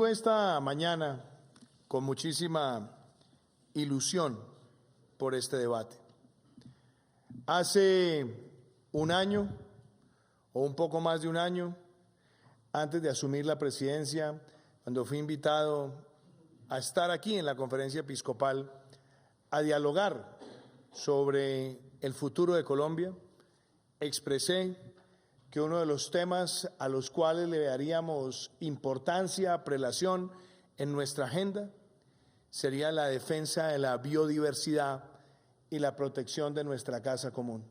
Vengo esta mañana con muchísima ilusión por este debate. Hace un año, o un poco más de un año, antes de asumir la presidencia, cuando fui invitado a estar aquí en la conferencia episcopal a dialogar sobre el futuro de Colombia, expresé que uno de los temas a los cuales le daríamos importancia, prelación en nuestra agenda, sería la defensa de la biodiversidad y la protección de nuestra casa común.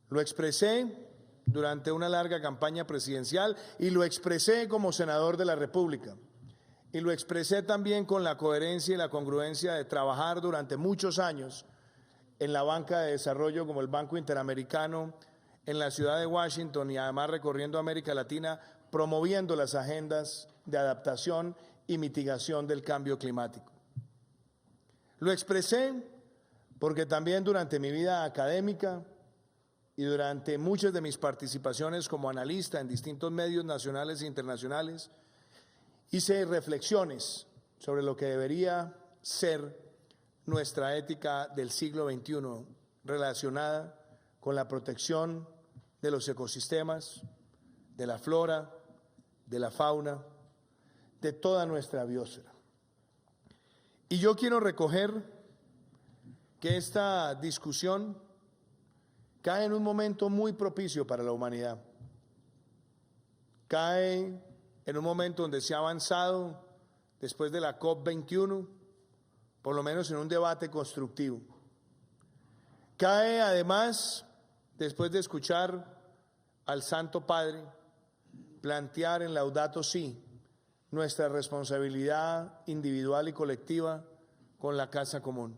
Lo expresé durante una larga campaña presidencial y lo expresé como senador de la República. Y lo expresé también con la coherencia y la congruencia de trabajar durante muchos años en la banca de desarrollo como el Banco Interamericano, en la ciudad de Washington y además recorriendo América Latina, promoviendo las agendas de adaptación y mitigación del cambio climático. Lo expresé porque también durante mi vida académica y durante muchas de mis participaciones como analista en distintos medios nacionales e internacionales, hice reflexiones sobre lo que debería ser nuestra ética del siglo XXI relacionada con la protección de los ecosistemas, de la flora, de la fauna, de toda nuestra biosfera. Y yo quiero recoger que esta discusión cae en un momento muy propicio para la humanidad. Cae en un momento donde se ha avanzado, después de la COP21, por lo menos en un debate constructivo. Cae además, después de escuchar al Santo Padre plantear en Laudato Si nuestra responsabilidad individual y colectiva con la casa común.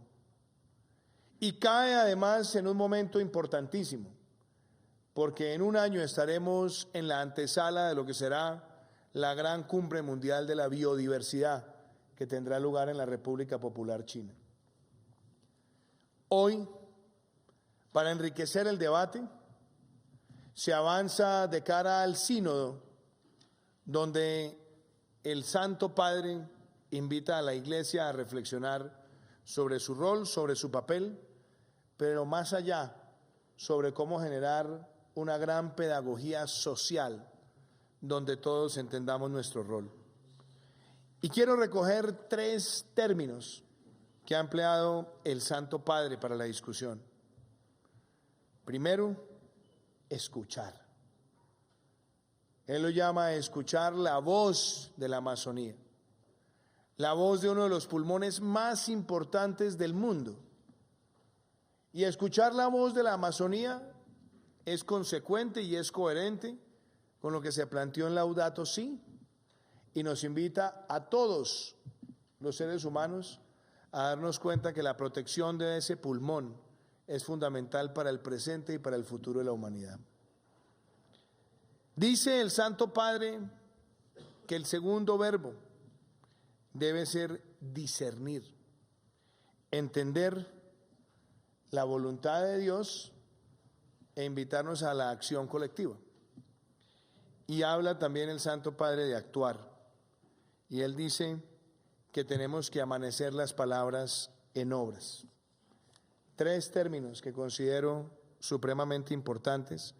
Y cae además en un momento importantísimo, porque en un año estaremos en la antesala de lo que será la gran cumbre mundial de la biodiversidad que tendrá lugar en la República Popular China. Hoy, para enriquecer el debate, se avanza de cara al sínodo, donde el Santo Padre invita a la Iglesia a reflexionar sobre su rol, sobre su papel, pero más allá, sobre cómo generar una gran pedagogía social donde todos entendamos nuestro rol. Y quiero recoger 3 términos que ha empleado el Santo Padre para la discusión. Primero, escuchar. Él lo llama escuchar la voz de la Amazonía, la voz de uno de los pulmones más importantes del mundo. Y escuchar la voz de la Amazonía es consecuente y es coherente con lo que se planteó en Laudato Si y nos invita a todos los seres humanos a darnos cuenta que la protección de ese pulmón es fundamental para el presente y para el futuro de la humanidad. Dice el Santo Padre que el segundo verbo debe ser discernir, entender la voluntad de Dios e invitarnos a la acción colectiva. Y habla también el Santo Padre de actuar. Y él dice que tenemos que amanecer las palabras en obras. 3 términos que considero supremamente importantes,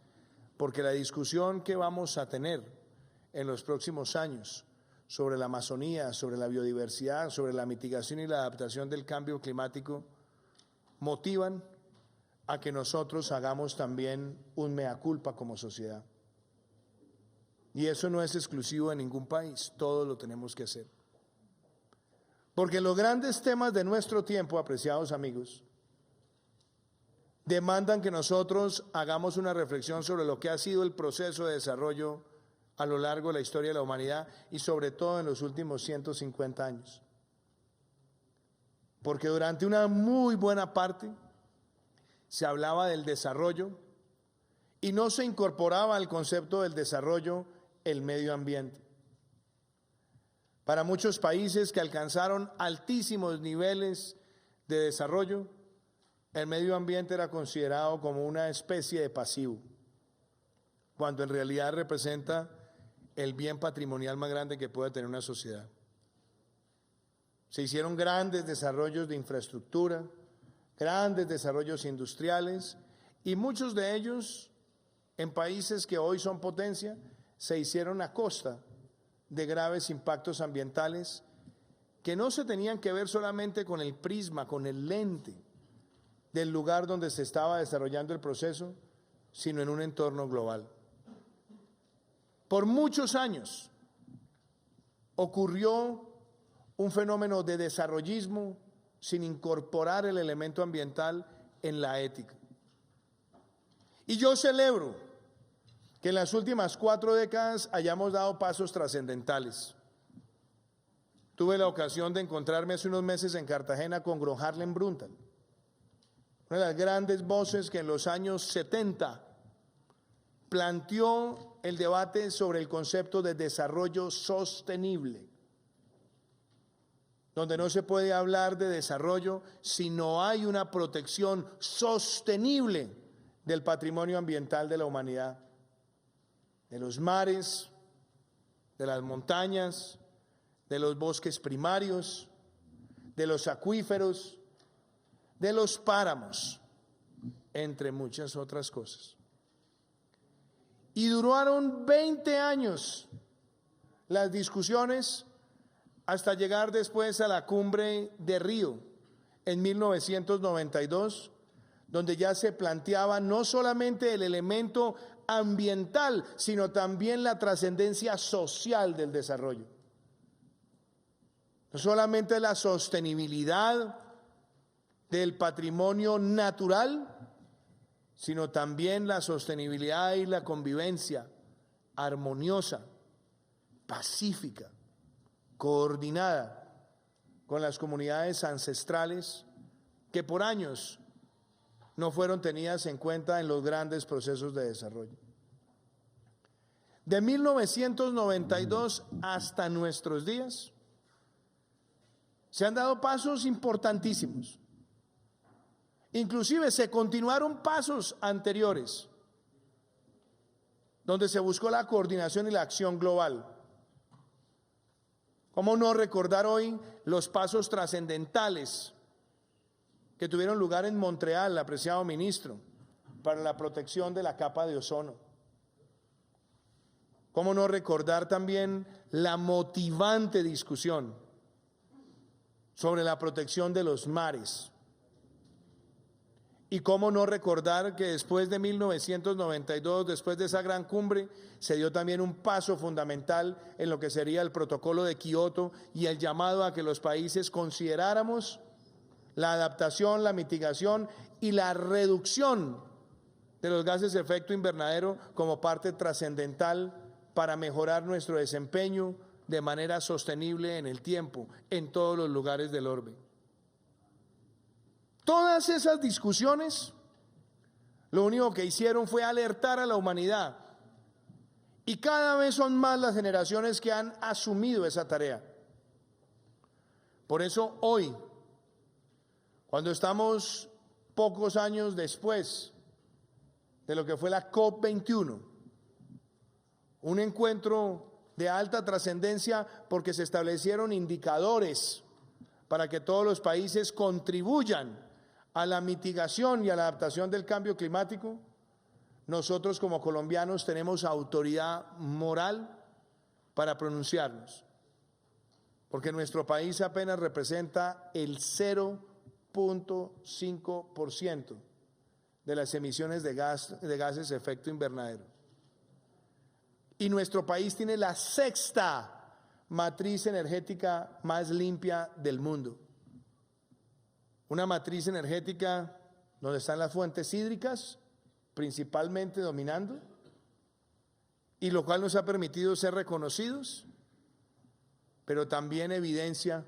porque la discusión que vamos a tener en los próximos años sobre la Amazonía, sobre la biodiversidad, sobre la mitigación y la adaptación del cambio climático, motivan a que nosotros hagamos también un mea culpa como sociedad. Y eso no es exclusivo de ningún país, todos lo tenemos que hacer. Porque los grandes temas de nuestro tiempo, apreciados amigos, demandan que nosotros hagamos una reflexión sobre lo que ha sido el proceso de desarrollo a lo largo de la historia de la humanidad y sobre todo en los últimos 150 años. Porque durante una muy buena parte se hablaba del desarrollo y no se incorporaba al concepto del desarrollo el medio ambiente. Para muchos países que alcanzaron altísimos niveles de desarrollo, el medio ambiente era considerado como una especie de pasivo, cuando en realidad representa el bien patrimonial más grande que puede tener una sociedad. Se hicieron grandes desarrollos de infraestructura, grandes desarrollos industriales, y muchos de ellos en países que hoy son potencia se hicieron a costa de graves impactos ambientales que no se tenían que ver solamente con el prisma, con el lente del lugar donde se estaba desarrollando el proceso, sino en un entorno global. Por muchos años ocurrió un fenómeno de desarrollismo sin incorporar el elemento ambiental en la ética. Y yo celebro que en las últimas 4 décadas hayamos dado pasos trascendentales. Tuve la ocasión de encontrarme hace unos meses en Cartagena con Gro Harlem Brundtland, una de las grandes voces que en los años 70 planteó el debate sobre el concepto de desarrollo sostenible, donde no se puede hablar de desarrollo si no hay una protección sostenible del patrimonio ambiental de la humanidad, de los mares, de las montañas, de los bosques primarios, de los acuíferos, de los páramos, entre muchas otras cosas. Y duraron 20 años las discusiones hasta llegar después a la cumbre de Río en 1992, donde ya se planteaba no solamente el elemento ambiental, sino también la trascendencia social del desarrollo. No solamente la sostenibilidad del patrimonio natural, sino también la sostenibilidad y la convivencia armoniosa, pacífica, coordinada con las comunidades ancestrales que por años no fueron tenidas en cuenta en los grandes procesos de desarrollo. De 1992 hasta nuestros días se han dado pasos importantísimos. Inclusive se continuaron pasos anteriores, donde se buscó la coordinación y la acción global. ¿Cómo no recordar hoy los pasos trascendentales que tuvieron lugar en Montreal, apreciado ministro, para la protección de la capa de ozono? ¿Cómo no recordar también la motivante discusión sobre la protección de los mares? Y cómo no recordar que después de 1992, después de esa gran cumbre, se dio también un paso fundamental en lo que sería el protocolo de Kioto y el llamado a que los países consideráramos la adaptación, la mitigación y la reducción de los gases de efecto invernadero como parte trascendental para mejorar nuestro desempeño de manera sostenible en el tiempo, en todos los lugares del orbe. Todas esas discusiones lo único que hicieron fue alertar a la humanidad, y cada vez son más las generaciones que han asumido esa tarea. Por eso hoy, cuando estamos pocos años después de lo que fue la COP21, un encuentro de alta trascendencia porque se establecieron indicadores para que todos los países contribuyan a la mitigación y a la adaptación del cambio climático, nosotros como colombianos tenemos autoridad moral para pronunciarnos, porque nuestro país apenas representa el 0.5% de las emisiones de gases de efecto invernadero. Y nuestro país tiene la 6ª matriz energética más limpia del mundo. Una matriz energética donde están las fuentes hídricas principalmente dominando, y lo cual nos ha permitido ser reconocidos, pero también evidencia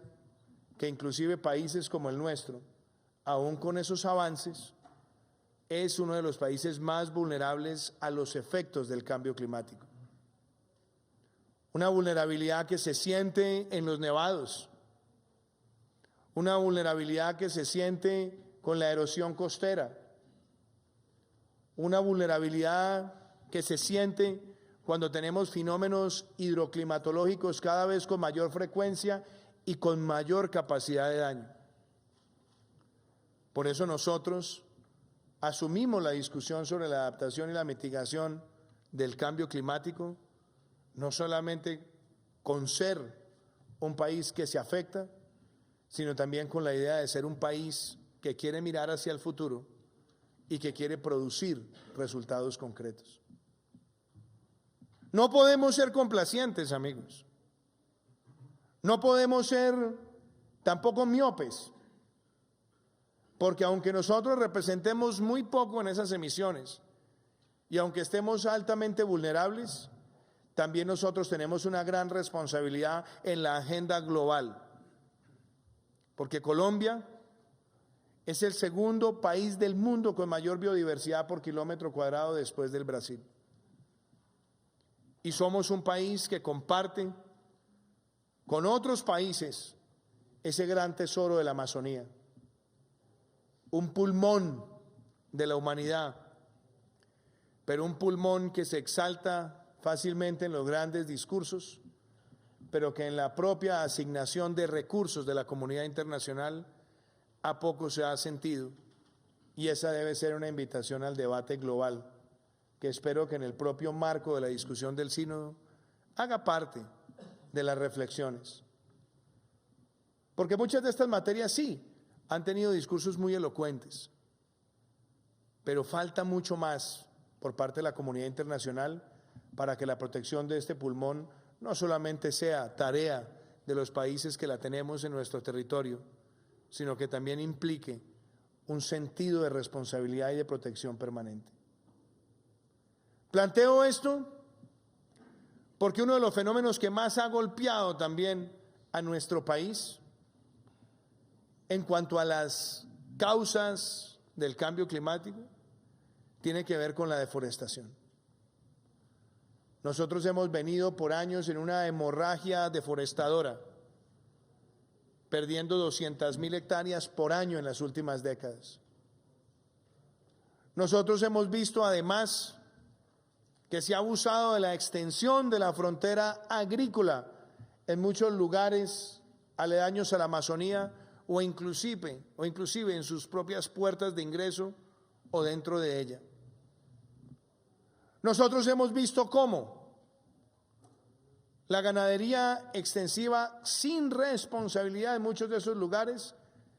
que inclusive países como el nuestro, aún con esos avances, es uno de los países más vulnerables a los efectos del cambio climático. Una vulnerabilidad que se siente en los nevados, una vulnerabilidad que se siente con la erosión costera, una vulnerabilidad que se siente cuando tenemos fenómenos hidroclimatológicos cada vez con mayor frecuencia y con mayor capacidad de daño. Por eso nosotros asumimos la discusión sobre la adaptación y la mitigación del cambio climático, no solamente con ser un país que se afecta, sino también con la idea de ser un país que quiere mirar hacia el futuro y que quiere producir resultados concretos. No podemos ser complacientes, amigos. No podemos ser tampoco miopes, porque aunque nosotros representemos muy poco en esas emisiones y aunque estemos altamente vulnerables, también nosotros tenemos una gran responsabilidad en la agenda global, porque Colombia es el segundo país del mundo con mayor biodiversidad por kilómetro cuadrado después del Brasil. Y somos un país que comparte con otros países ese gran tesoro de la Amazonía, un pulmón de la humanidad, pero un pulmón que se exalta fácilmente en los grandes discursos, pero que en la propia asignación de recursos de la comunidad internacional a poco se ha sentido, y esa debe ser una invitación al debate global, que espero que en el propio marco de la discusión del sínodo haga parte de las reflexiones. Porque muchas de estas materias sí han tenido discursos muy elocuentes, pero falta mucho más por parte de la comunidad internacional para que la protección de este pulmón no solamente sea tarea de los países que la tenemos en nuestro territorio, sino que también implique un sentido de responsabilidad y de protección permanente. Planteo esto porque uno de los fenómenos que más ha golpeado también a nuestro país en cuanto a las causas del cambio climático tiene que ver con la deforestación. Nosotros hemos venido por años en una hemorragia deforestadora, perdiendo 200.000 hectáreas por año en las últimas décadas. Nosotros hemos visto además que se ha abusado de la extensión de la frontera agrícola en muchos lugares aledaños a la Amazonía o inclusive en sus propias puertas de ingreso o dentro de ella. Nosotros hemos visto cómo la ganadería extensiva sin responsabilidad en muchos de esos lugares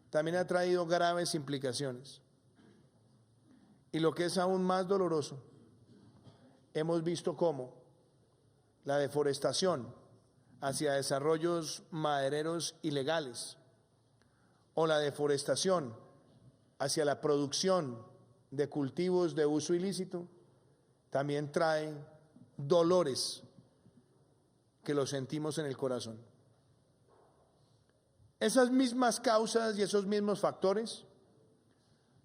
también ha traído graves implicaciones. Y lo que es aún más doloroso, hemos visto cómo la deforestación hacia desarrollos madereros ilegales o la deforestación hacia la producción de cultivos de uso ilícito también trae dolores que lo sentimos en el corazón. Esas mismas causas y esos mismos factores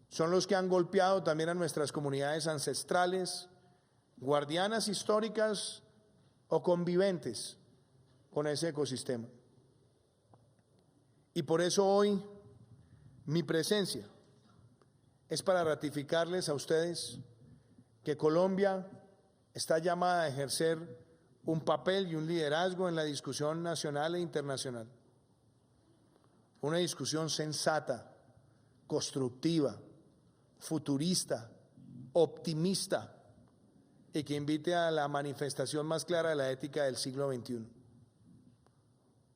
son los que han golpeado también a nuestras comunidades ancestrales, guardianas históricas o conviventes con ese ecosistema. Y por eso hoy mi presencia es para ratificarles a ustedes que Colombia está llamada a ejercer un papel y un liderazgo en la discusión nacional e internacional. Una discusión sensata, constructiva, futurista, optimista y que invite a la manifestación más clara de la ética del siglo XXI.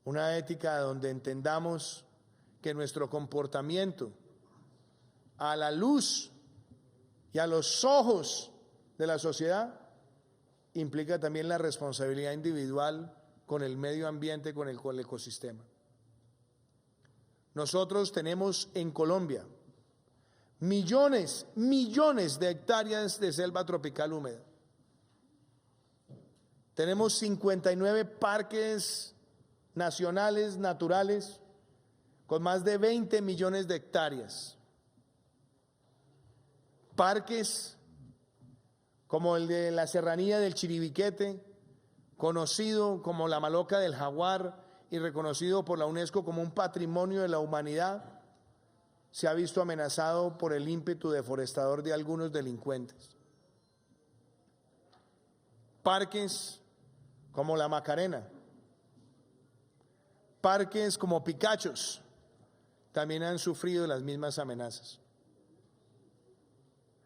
Una ética donde entendamos que nuestro comportamiento a la luz y a los ojos de la sociedad implica también la responsabilidad individual con el medio ambiente, con el ecosistema. Nosotros tenemos en Colombia millones de hectáreas de selva tropical húmeda. Tenemos 59 parques nacionales naturales con más de 20 millones de hectáreas. Parques como el de la Serranía del Chiribiquete, conocido como la Maloca del Jaguar y reconocido por la UNESCO como un patrimonio de la humanidad, se ha visto amenazado por el ímpetu deforestador de algunos delincuentes. Parques como la Macarena, parques como Picachos, también han sufrido las mismas amenazas.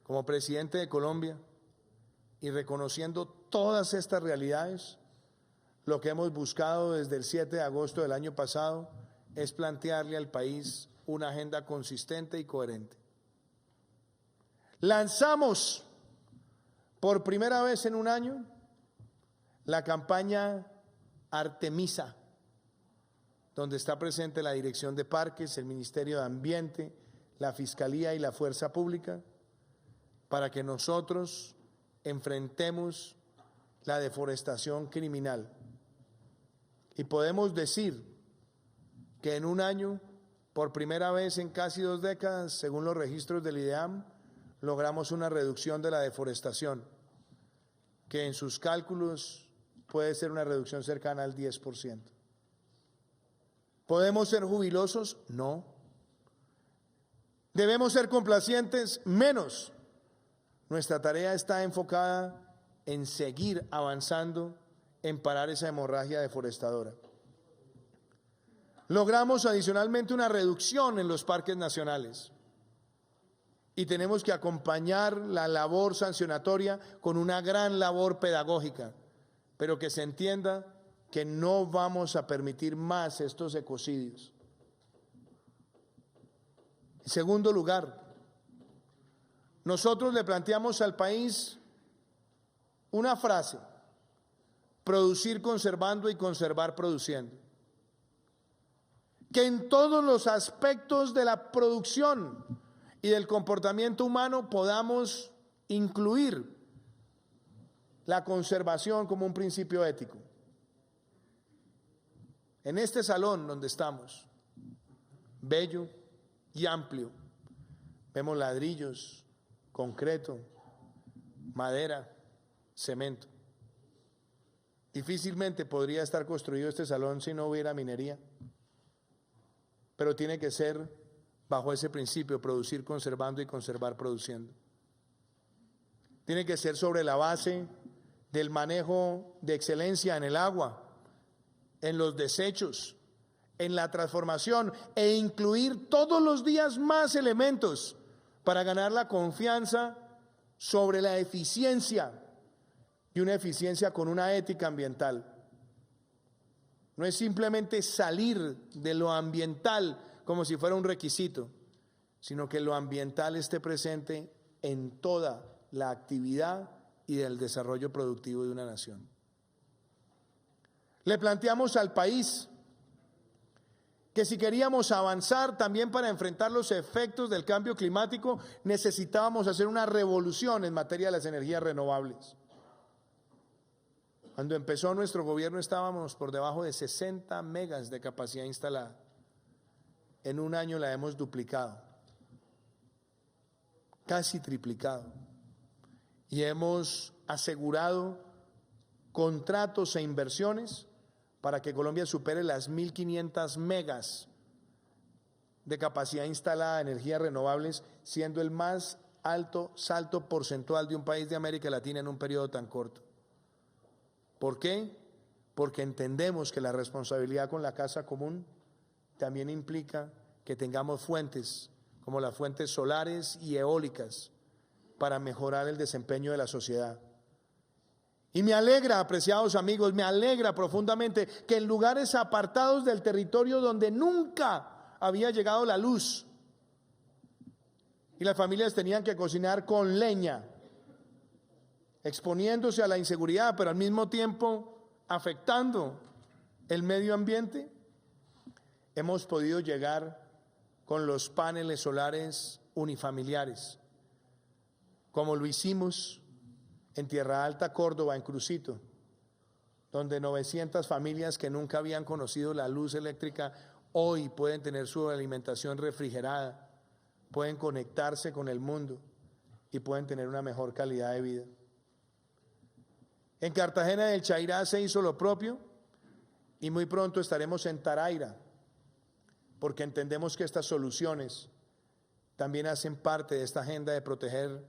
Como presidente de Colombia y reconociendo todas estas realidades, lo que hemos buscado desde el 7 de agosto del año pasado es plantearle al país una agenda consistente y coherente. Lanzamos por primera vez en un año la campaña Artemisa, donde está presente la Dirección de Parques, el Ministerio de Ambiente, la Fiscalía y la Fuerza Pública, para que nosotros enfrentemos la deforestación criminal. Y podemos decir que en un año, por primera vez en casi 2 décadas, según los registros del IDEAM, logramos una reducción de la deforestación, que en sus cálculos puede ser una reducción cercana al 10%. ¿Podemos ser jubilosos? No. ¿Debemos ser complacientes? Menos. Nuestra tarea está enfocada en seguir avanzando en parar esa hemorragia deforestadora. Logramos adicionalmente una reducción en los parques nacionales y tenemos que acompañar la labor sancionatoria con una gran labor pedagógica, pero que se entienda que no vamos a permitir más estos ecocidios. En segundo lugar, nosotros le planteamos al país una frase: producir conservando y conservar produciendo. Que en todos los aspectos de la producción y del comportamiento humano podamos incluir la conservación como un principio ético. En este salón donde estamos, bello y amplio, vemos ladrillos, concreto, madera, cemento. Difícilmente podría estar construido este salón si no hubiera minería, pero tiene que ser bajo ese principio: producir conservando y conservar produciendo. Tiene que ser sobre la base del manejo de excelencia en el agua, en los desechos, en la transformación, e incluir todos los días más elementos para ganar la confianza sobre la eficiencia, y una eficiencia con una ética ambiental. No es simplemente salir de lo ambiental como si fuera un requisito, sino que lo ambiental esté presente en toda la actividad y del desarrollo productivo de una nación. Le planteamos al país que si queríamos avanzar también para enfrentar los efectos del cambio climático, necesitábamos hacer una revolución en materia de las energías renovables. Cuando empezó nuestro gobierno estábamos por debajo de 60 megas de capacidad instalada. En un año la hemos duplicado, casi triplicado, y hemos asegurado contratos e inversiones para que Colombia supere las 1.500 megas de capacidad instalada de energías renovables, siendo el más alto salto porcentual de un país de América Latina en un periodo tan corto. ¿Por qué? Porque entendemos que la responsabilidad con la casa común también implica que tengamos fuentes como las fuentes solares y eólicas para mejorar el desempeño de la sociedad. Y me alegra, apreciados amigos, me alegra profundamente que en lugares apartados del territorio donde nunca había llegado la luz y las familias tenían que cocinar con leña, exponiéndose a la inseguridad, pero al mismo tiempo afectando el medio ambiente, hemos podido llegar con los paneles solares unifamiliares, como lo hicimos en Tierra Alta, Córdoba, en Crucito, donde 900 familias que nunca habían conocido la luz eléctrica hoy pueden tener su alimentación refrigerada, pueden conectarse con el mundo y pueden tener una mejor calidad de vida. En Cartagena del Chairá se hizo lo propio y muy pronto estaremos en Taraira, porque entendemos que estas soluciones también hacen parte de esta agenda de proteger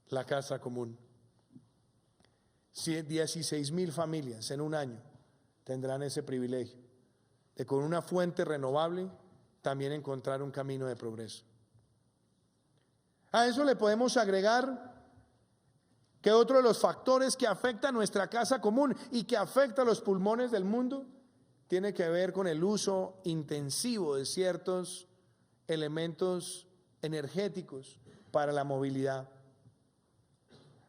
la casa común. 16.000 familias en un año tendrán ese privilegio de, con una fuente renovable, también encontrar un camino de progreso. A eso le podemos agregar que otro de los factores que afecta a nuestra casa común y que afecta a los pulmones del mundo tiene que ver con el uso intensivo de ciertos elementos energéticos para la movilidad.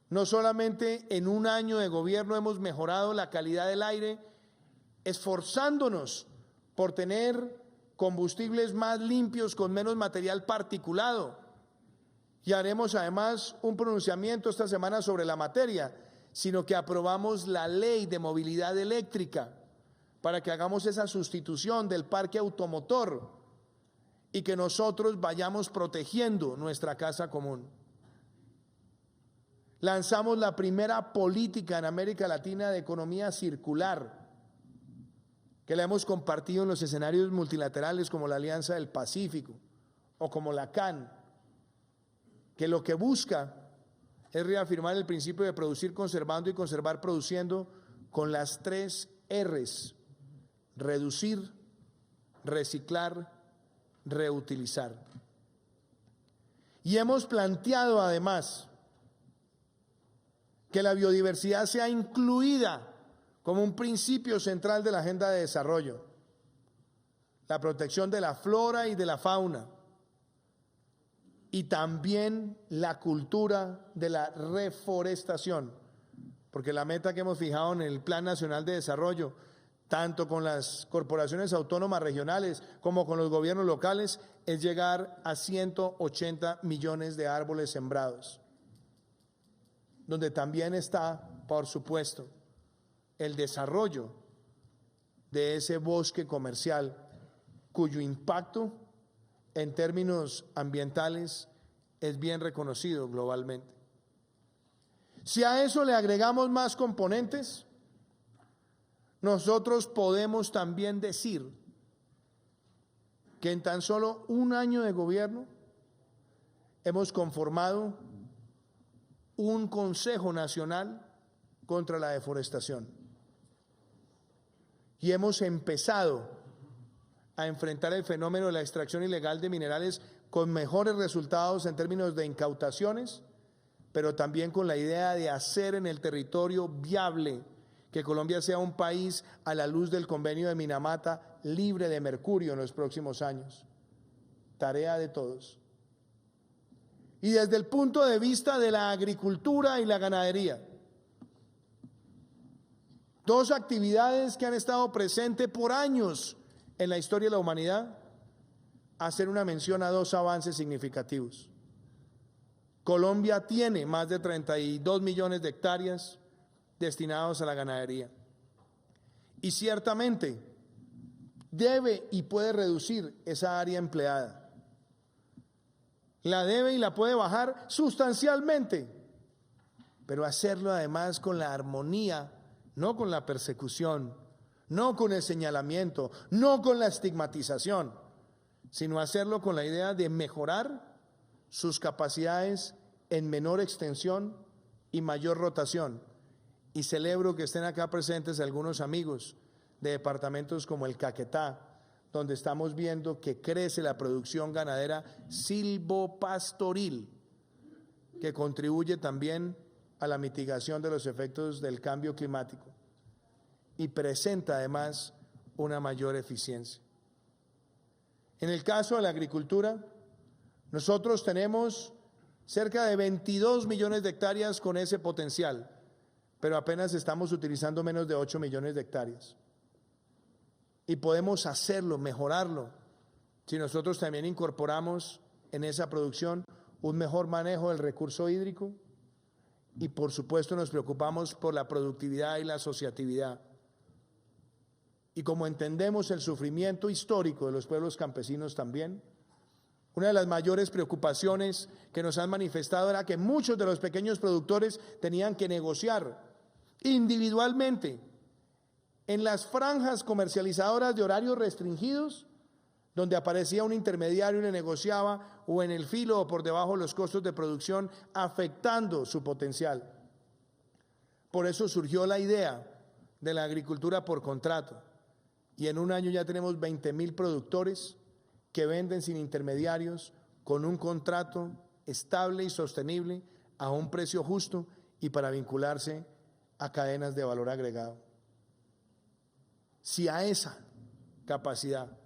No solamente en un año de gobierno hemos mejorado la calidad del aire, esforzándonos por tener combustibles más limpios con menos material particulado. Y haremos además un pronunciamiento esta semana sobre la materia, sino que aprobamos la ley de movilidad eléctrica para que hagamos esa sustitución del parque automotor y que nosotros vayamos protegiendo nuestra casa común. Lanzamos la primera política en América Latina de economía circular, que la hemos compartido en los escenarios multilaterales como la Alianza del Pacífico o como la CAN, que lo que busca es reafirmar el principio de producir conservando y conservar produciendo con las 3 R's: reducir, reciclar, reutilizar. Y hemos planteado además que la biodiversidad sea incluida como un principio central de la agenda de desarrollo, la protección de la flora y de la fauna, y también la cultura de la reforestación, porque la meta que hemos fijado en el Plan Nacional de Desarrollo, tanto con las corporaciones autónomas regionales como con los gobiernos locales, es llegar a 180 millones de árboles sembrados, donde también está, por supuesto, el desarrollo de ese bosque comercial, cuyo impacto en términos ambientales es bien reconocido globalmente. Si a eso le agregamos más componentes, nosotros podemos también decir que en tan solo un año de gobierno hemos conformado un Consejo Nacional contra la Deforestación y hemos empezado a enfrentar el fenómeno de la extracción ilegal de minerales con mejores resultados en términos de incautaciones, pero también con la idea de hacer en el territorio viable que Colombia sea un país a la luz del convenio de Minamata libre de mercurio en los próximos años. Tarea de todos. Y desde el punto de vista de la agricultura y la ganadería, 2 actividades que han estado presentes por años en la historia de la humanidad, hacer una mención a 2 avances significativos. Colombia tiene más de 32 millones de hectáreas destinados a la ganadería. Y ciertamente debe y puede reducir esa área empleada. La debe y la puede bajar sustancialmente, pero hacerlo además con la armonía, no con la persecución, no con el señalamiento, no con la estigmatización, sino hacerlo con la idea de mejorar sus capacidades en menor extensión y mayor rotación. Y celebro que estén acá presentes algunos amigos de departamentos como el Caquetá, donde estamos viendo que crece la producción ganadera silvopastoril, que contribuye también a la mitigación de los efectos del cambio climático y presenta además una mayor eficiencia. En el caso de la agricultura, nosotros tenemos cerca de 22 millones de hectáreas con ese potencial, pero apenas estamos utilizando menos de 8 millones de hectáreas. Y podemos hacerlo, mejorarlo, si nosotros también incorporamos en esa producción un mejor manejo del recurso hídrico y por supuesto nos preocupamos por la productividad y la asociatividad. Y como entendemos el sufrimiento histórico de los pueblos campesinos también, una de las mayores preocupaciones que nos han manifestado era que muchos de los pequeños productores tenían que negociar individualmente en las franjas comercializadoras de horarios restringidos, donde aparecía un intermediario y le negociaba, o en el filo o por debajo de los costos de producción, afectando su potencial. Por eso surgió la idea de la agricultura por contrato. Y en un año ya tenemos 20.000 productores que venden sin intermediarios, con un contrato estable y sostenible, a un precio justo y para vincularse a cadenas de valor agregado. Si a esa capacidad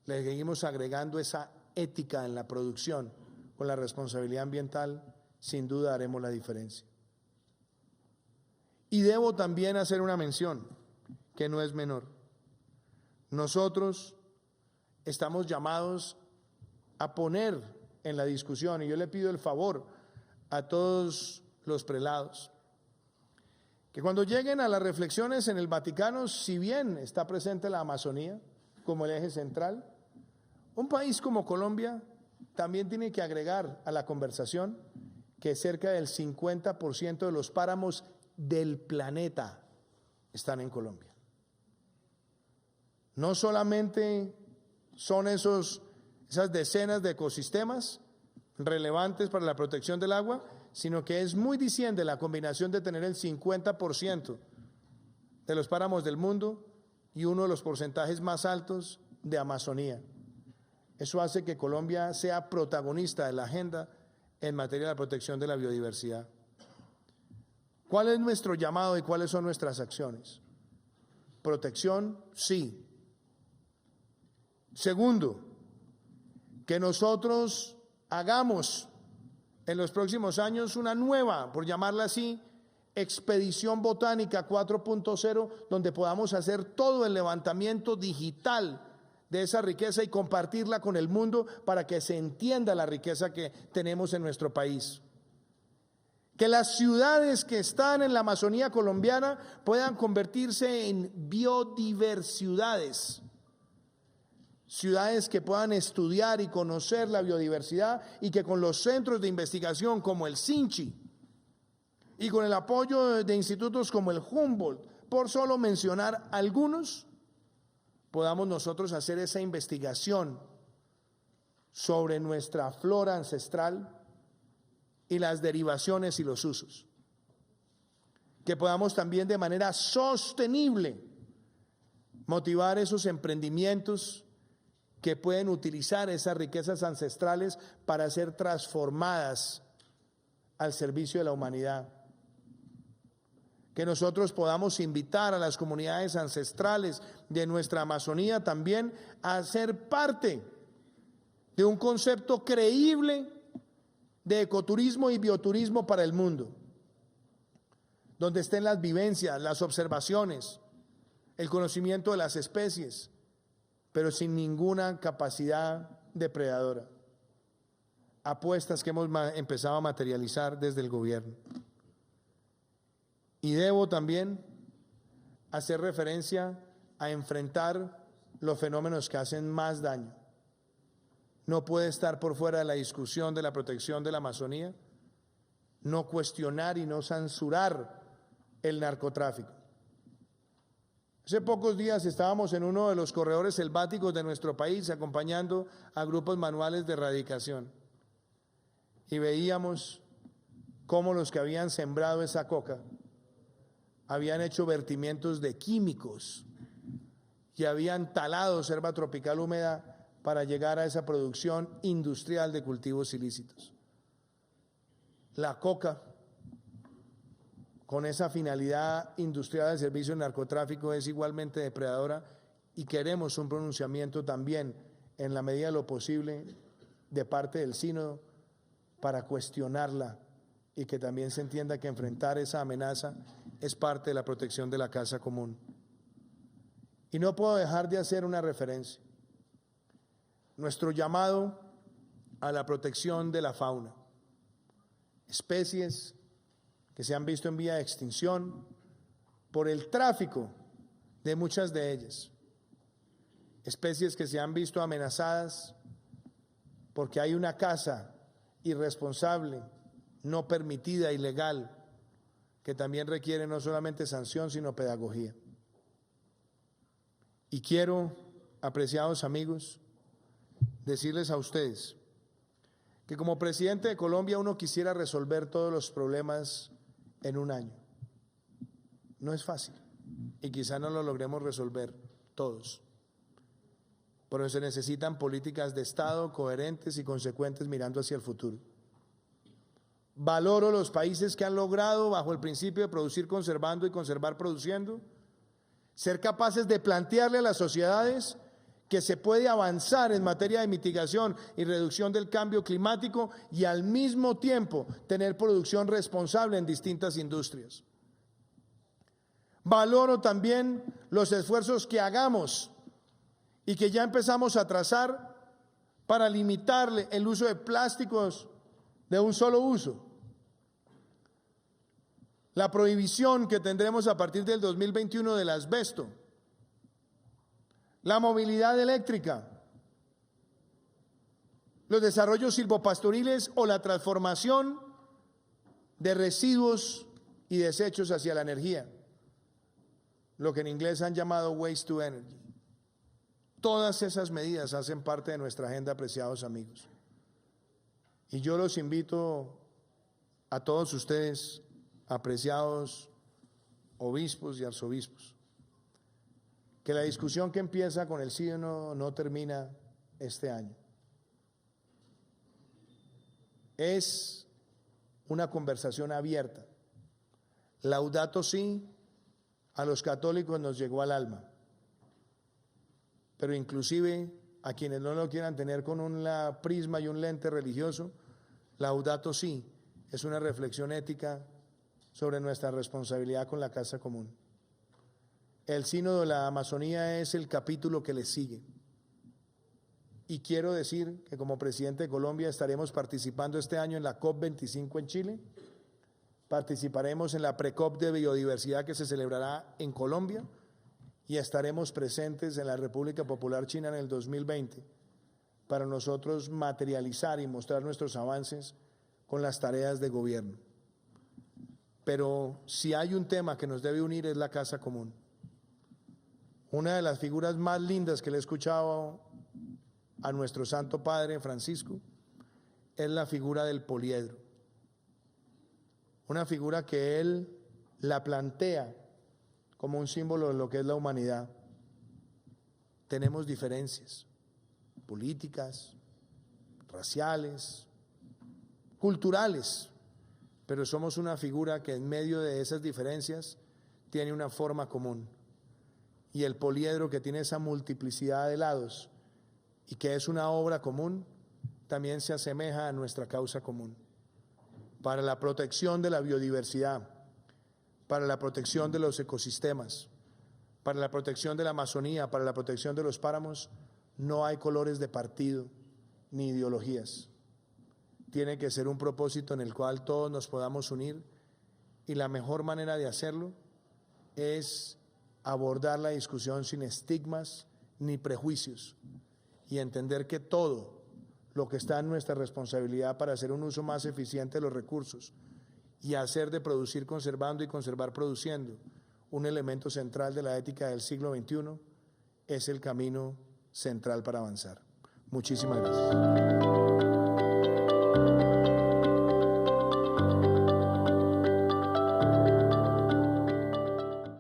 le seguimos agregando esa ética en la producción con la responsabilidad ambiental, sin duda haremos la diferencia. Y debo también hacer una mención que no es menor. Nosotros estamos llamados a poner en la discusión, y yo le pido el favor a todos los prelados, que cuando lleguen a las reflexiones en el Vaticano, si bien está presente la Amazonía como el eje central, un país como Colombia también tiene que agregar a la conversación que cerca del 50% de los páramos del planeta están en Colombia. No solamente son esas decenas de ecosistemas relevantes para la protección del agua, sino que es muy diciente la combinación de tener el 50% de los páramos del mundo y uno de los porcentajes más altos de Amazonía. Eso hace que Colombia sea protagonista de la agenda en materia de la protección de la biodiversidad. ¿Cuál es nuestro llamado y cuáles son nuestras acciones? Protección, sí. Segundo, que nosotros hagamos en los próximos años una nueva, por llamarla así, expedición botánica 4.0, donde podamos hacer todo el levantamiento digital de esa riqueza y compartirla con el mundo para que se entienda la riqueza que tenemos en nuestro país. Que las ciudades que están en la Amazonía colombiana puedan convertirse en biodiversidades. Ciudades que puedan estudiar y conocer la biodiversidad y que con los centros de investigación como el SINCHI y con el apoyo de institutos como el Humboldt, por solo mencionar algunos, podamos nosotros hacer esa investigación sobre nuestra flora ancestral y las derivaciones y los usos. Que podamos también de manera sostenible motivar esos emprendimientos que pueden utilizar esas riquezas ancestrales para ser transformadas al servicio de la humanidad. Que nosotros podamos invitar a las comunidades ancestrales de nuestra Amazonía también a ser parte de un concepto creíble de ecoturismo y bioturismo para el mundo, donde estén las vivencias, las observaciones, el conocimiento de las especies, pero sin ninguna capacidad depredadora. Apuestas que hemos empezado a materializar desde el gobierno. Y debo también hacer referencia a enfrentar los fenómenos que hacen más daño. No puede estar por fuera de la discusión de la protección de la Amazonía, no cuestionar y no censurar el narcotráfico. Hace pocos días estábamos en uno de los corredores selváticos de nuestro país acompañando a grupos manuales de erradicación y veíamos cómo los que habían sembrado esa coca habían hecho vertimientos de químicos y habían talado selva tropical húmeda para llegar a esa producción industrial de cultivos ilícitos. La coca, con esa finalidad industrial del servicio del narcotráfico, es igualmente depredadora y queremos un pronunciamiento también, en la medida de lo posible, de parte del sínodo para cuestionarla y que también se entienda que enfrentar esa amenaza es parte de la protección de la casa común. Y no puedo dejar de hacer una referencia. Nuestro llamado a la protección de la fauna, especies que se han visto en vía de extinción por el tráfico de muchas de ellas, especies que se han visto amenazadas porque hay una caza irresponsable, no permitida, ilegal, que también requiere no solamente sanción, sino pedagogía. Y quiero, apreciados amigos, decirles a ustedes que como presidente de Colombia uno quisiera resolver todos los problemas en un año. no es fácil y quizá no lo logremos resolver todos. Pero se necesitan políticas de Estado coherentes y consecuentes mirando hacia el futuro. Valoro los países que han logrado, bajo el principio de producir conservando y conservar produciendo, ser capaces de plantearle a las sociedades que se puede avanzar en materia de mitigación y reducción del cambio climático y al mismo tiempo tener producción responsable en distintas industrias. Valoro también los esfuerzos que hagamos y que ya empezamos a trazar para limitarle el uso de plásticos de un solo uso. La prohibición que tendremos a partir del 2021 del asbesto, la movilidad eléctrica, los desarrollos silvopastoriles o la transformación de residuos y desechos hacia la energía, lo que en inglés han llamado waste to energy. Todas esas medidas hacen parte de nuestra agenda, apreciados amigos. Y yo los invito a todos ustedes, apreciados obispos y arzobispos, que la discusión que empieza con el sínodo no termina este año. Es una conversación abierta. Laudato si, a los católicos nos llegó al alma, pero inclusive a quienes no lo quieran tener con un prisma y un lente religioso, Laudato si es una reflexión ética sobre nuestra responsabilidad con la casa común. El sínodo de la Amazonía es el capítulo que le sigue. Y quiero decir que como presidente de Colombia estaremos participando este año en la COP25 en Chile, participaremos en la pre-COP de biodiversidad que se celebrará en Colombia y estaremos presentes en la República Popular China en el 2020 para nosotros materializar y mostrar nuestros avances con las tareas de gobierno. Pero si hay un tema que nos debe unir es la casa común. Una de las figuras más lindas que le he escuchado a nuestro Santo Padre Francisco es la figura del poliedro. Una figura que él la plantea como un símbolo de lo que es la humanidad. Tenemos diferencias políticas, raciales, culturales, pero somos una figura que en medio de esas diferencias tiene una forma común. Y el poliedro, que tiene esa multiplicidad de lados y que es una obra común, también se asemeja a nuestra causa común. Para la protección de la biodiversidad, para la protección de los ecosistemas, para la protección de la Amazonía, para la protección de los páramos, no hay colores de partido ni ideologías. Tiene que ser un propósito en el cual todos nos podamos unir, y la mejor manera de hacerlo es abordar la discusión sin estigmas ni prejuicios y entender que todo lo que está en nuestra responsabilidad para hacer un uso más eficiente de los recursos y hacer de producir conservando y conservar produciendo un elemento central de la ética del siglo XXI es el camino central para avanzar. Muchísimas gracias.